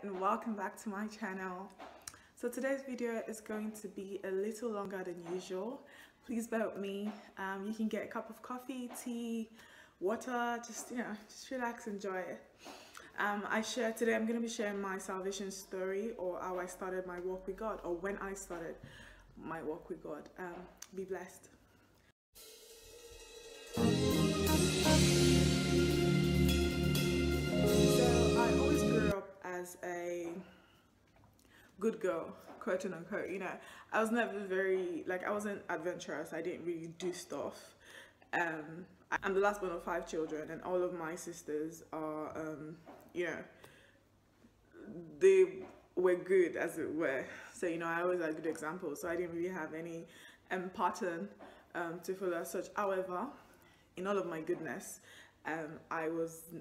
there, and welcome back to my channel. So today's video is going to be a little longer than usual. Please bear with me. You can get a cup of coffee, tea, water, just relax, enjoy it. Today I'm going to be sharing my salvation story, or how I started my walk with God, or when I started my walk with God. Be blessed. As a good girl, quote unquote, I was never I wasn't adventurous. I didn't really do stuff. I'm the last one of 5 children, and all of my sisters are, they were good, as it were. So, I always had good examples. So I didn't really have any pattern to follow as such. However, in all of my goodness, I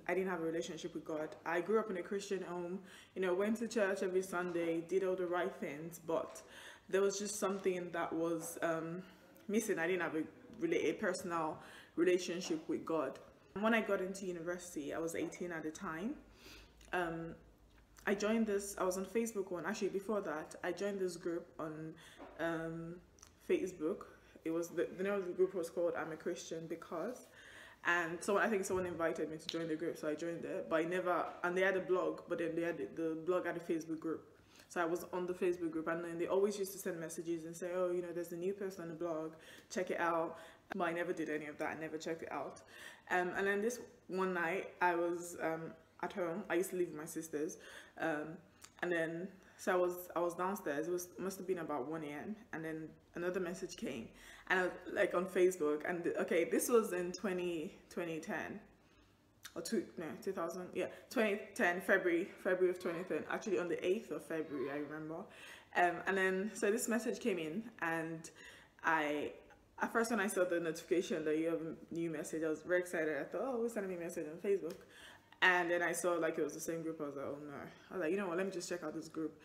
didn't have a relationship with God. I grew up in a Christian home, went to church every Sunday, did all the right things, but there was just something that was missing. I didn't have a personal relationship with God. When I got into university, I was 18 at the time. I was on Facebook actually before that, I joined this group on Facebook. It was, the name of the group was called I'm a Christian Because. And I think someone invited me to join the group, so I joined it. But and they had a blog, but then they had the blog had a Facebook group. So I was on the Facebook group, and then they always used to send messages and say, oh, there's a new person on the blog, check it out. But I never did any of that. I never checked it out. And then this one night, I was at home. I used to live with my sisters. And then, so I was downstairs. It must have been about 1 a.m. And then another message came, and I was on Facebook. And okay, this was in 2010 or 2000. Yeah, 2010 February of 2010. Actually, on the 8th of February, I remember. And then so this message came in, and at first when I saw the notification that you have a new message, I was very excited. I thought, oh, who's sending me a message on Facebook? And then I saw it was the same group. I was like, oh no. I was like, you know what, let me just check out this group,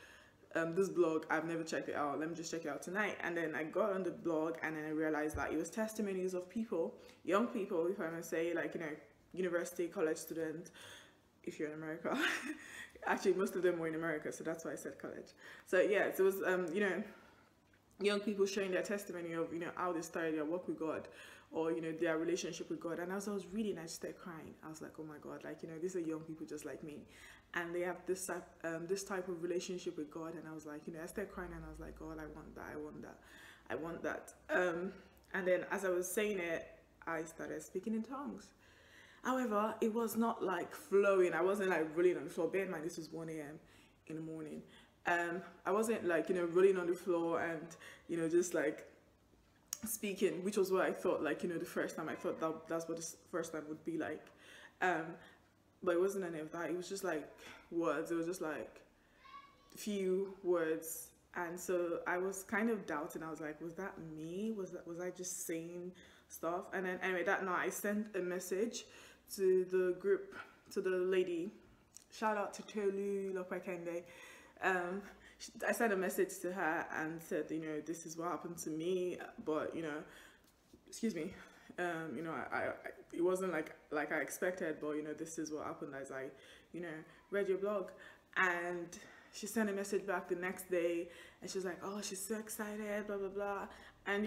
this blog. I've never checked it out. Let me just check it out tonight. And then I got on the blog, and then I realized that it was testimonies of people, young people, if I may say, university, college students, if you're in America. Actually, most of them were in America, so that's why I said college. So yeah, it was, young people sharing their testimony of, how they started their walk with God, or their relationship with God. And as I was reading, I just started crying. I was like, oh my God, these are young people just like me, and they have this type of relationship with God. And I was like, I started crying, and I was like, God, I want that, I want that. And then as I was saying it, I started speaking in tongues. However, it was not flowing. I wasn't rolling on the floor. Bear in mind, this was 1 a.m. in the morning. I wasn't rolling on the floor and just speaking, which was what I thought the first time. I thought that's what the first time would be like, but it wasn't any of that. It was just words. It was just few words. And so I was kind of doubting. I was like, was that me? Was I just saying stuff? And then anyway, that night I sent a message to the group, to the lady. Shout out to Tolu Lopekende. I sent a message to her and said, this is what happened to me, but excuse me, it wasn't like I expected, but this is what happened as I read your blog. And she sent a message back the next day, and she was like, oh, she's so excited, blah blah blah. And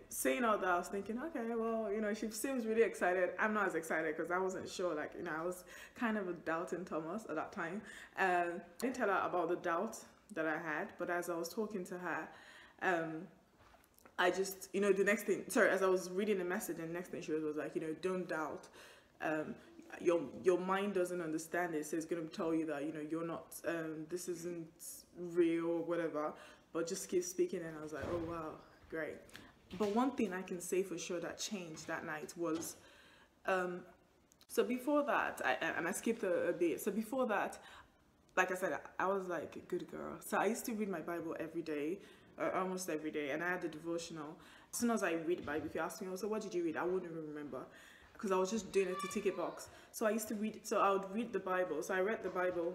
saying all that, I was thinking, okay, well, she seems really excited. I'm not as excited because I wasn't sure. I was kind of a doubting Thomas at that time. I didn't tell her about the doubt that I had, but as I was talking to her, I just, the next thing, as I was reading the message, and the next thing she was like, don't doubt. Your mind doesn't understand it, so it's going to tell you that, you're not, this isn't real or whatever, but just keep speaking. And I was like, oh wow, great. But one thing I can say for sure that changed that night was, so before that, I skipped a bit. So before that, like I said, I was a good girl. So I used to read my Bible every day, almost every day, and I had the devotional. As soon as I read the Bible, if you ask me, so what did you read? I wouldn't even remember, because I was just doing it to tick a box. So I used to read, so I would read the Bible. So I read the Bible.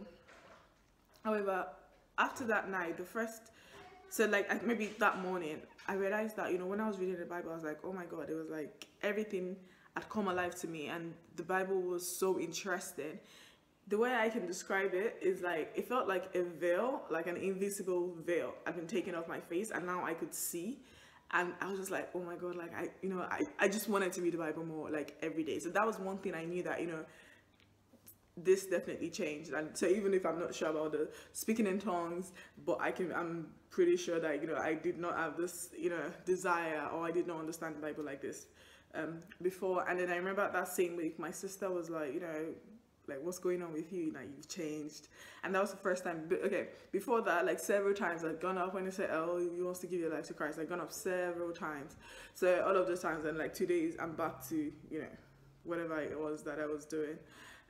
However, after that night, maybe that morning, I realized that, when I was reading the Bible, I was like, oh my God, it was everything had come alive to me, and the Bible was so interesting. the way I can describe it is like it felt like a veil, like an invisible veil had been taken off my face, and now I could see. And I was just like, oh my god, like I just wanted to read the Bible more, like, every day. So that was one thing I knew, that this definitely changed. And so even if I'm not sure about the speaking in tongues, but I'm pretty sure that I did not have this desire, or I did not understand the Bible like this before. And then I remember that same week my sister was like, like, what's going on with you? Like, you've changed. And that was the first time. Okay, before that, like, several times I'd gone up when they said, oh, you wants to give your life to Christ. I'd gone up several times. So all of those times, and like 2 days, I'm back to whatever it was that I was doing.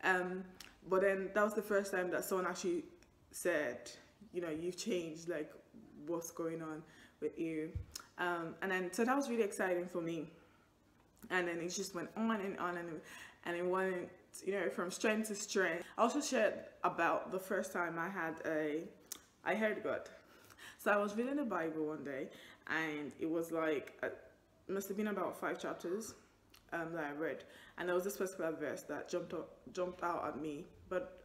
But then that was the first time that someone actually said, you've changed, like, what's going on with you. And then so that was really exciting for me. And then it just went on and on, and it went from strength to strength. I also shared about the first time I heard God. So I was reading the Bible one day, and it was like it must have been about 5 chapters that I read, and there was this particular verse that jumped out at me, but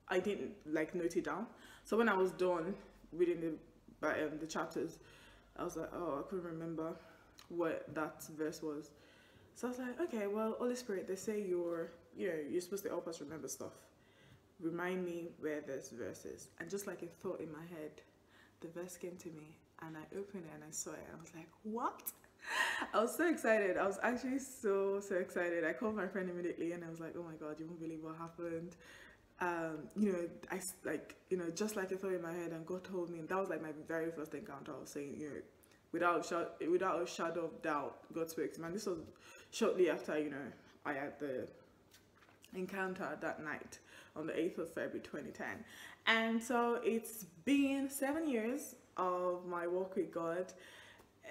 I didn't like note it down. So when I was done reading the chapters, I was like, oh, I couldn't remember what that verse was. So I was like, okay, well, Holy Spirit, they say you're supposed to help us remember stuff. Remind me where this verse is. And just like a thought in my head, the verse came to me, and I opened it and I saw it. I was like, what? I was so excited. I was actually so excited. I called my friend immediately, and I was like, oh my god, you won't believe what happened. Just like a thought in my head, and God told me, and that was like my very first encounter. I was saying, without a shadow of doubt, God spoke to me. And this was shortly after I had the encounter that night on the 8th of February 2010. And so it's been 7 years of my walk with God.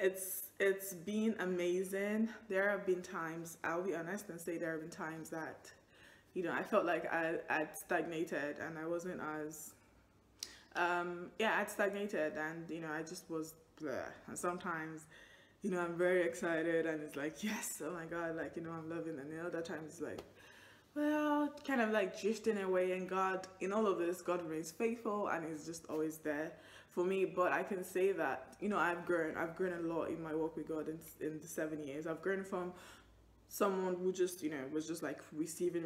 It's been amazing. There have been times, I'll be honest and say, there have been times that I felt like I'd stagnated, and I wasn't as I'd stagnated, and I just was bleh. And sometimes I'm very excited, and it's like, yes, oh my god, like I'm loving it. And the other times it's like, well, kind of like drifting away. And God, in all of this, God remains faithful, and He's just always there for me. But I can say that I've grown a lot in my walk with God in the 7 years. I've grown from someone who just was just like receiving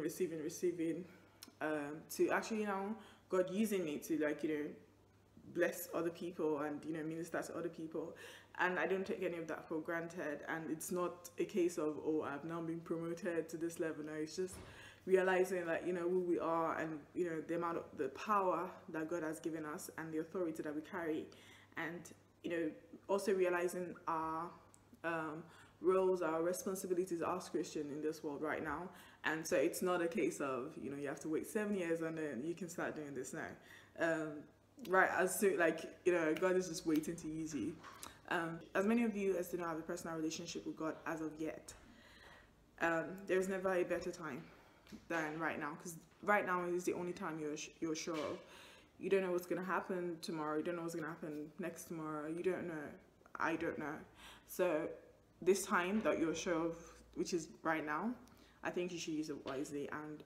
to actually God using me to like bless other people and minister to other people. And I don't take any of that for granted. And it's not a case of, oh, I've now been promoted to this level. No, it's just realizing that who we are, and the amount of the power that God has given us, and the authority that we carry, and also realizing our roles, our responsibilities as Christian in this world right now. And so it's not a case of you have to wait 7 years and then you can start doing this now. Right, as soon God is just waiting to use you. As many of you as do not have a personal relationship with God as of yet, there's never a better time than right now, because right now is the only time you're sure of. You don't know what's going to happen tomorrow. You don't know what's going to happen next tomorrow. You don't know. I don't know. So this time that you're sure of, which is right now, I think you should use it wisely, and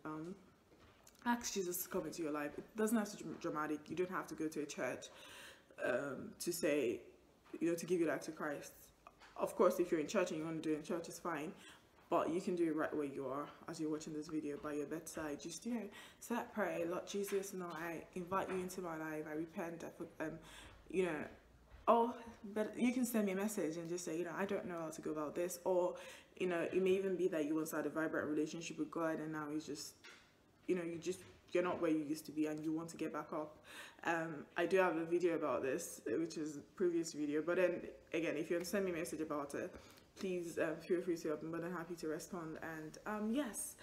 ask Jesus to come into your life. It doesn't have to be dramatic. You don't have to go to a church to say, to give your life to Christ. Of course, if you're in church and you want to do it in church, it's fine. But you can do it right where you are, as you're watching this video, by your bedside. Just, say that prayer, Lord Jesus, I invite you into my life. I repent. But you can send me a message and just say, I don't know how to go about this. Or, it may even be that you once had a vibrant relationship with God, and now it's just, you're not where you used to be, and you want to get back up. I do have a video about this, which is a previous video. But then, again, if you want to send me a message about it, please feel free to. I'm more than happy to respond. And yes,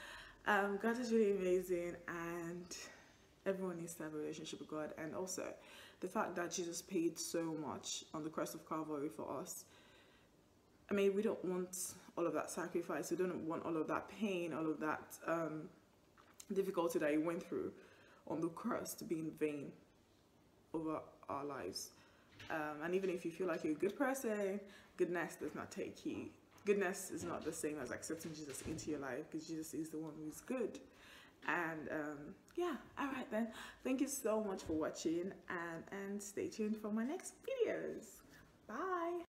God is really amazing, and everyone needs to have a relationship with God. And also, the fact that Jesus paid so much on the cross of Calvary for us. I mean, we don't want all of that sacrifice. We don't want all of that pain, all of that difficulty that He went through on the cross to be in vain over our lives. And even if you feel like you're a good person, goodness does not take you. Goodness is not the same as accepting Jesus into your life, because Jesus is the one who's good. And yeah, all right then. Thank you so much for watching, and stay tuned for my next videos. Bye.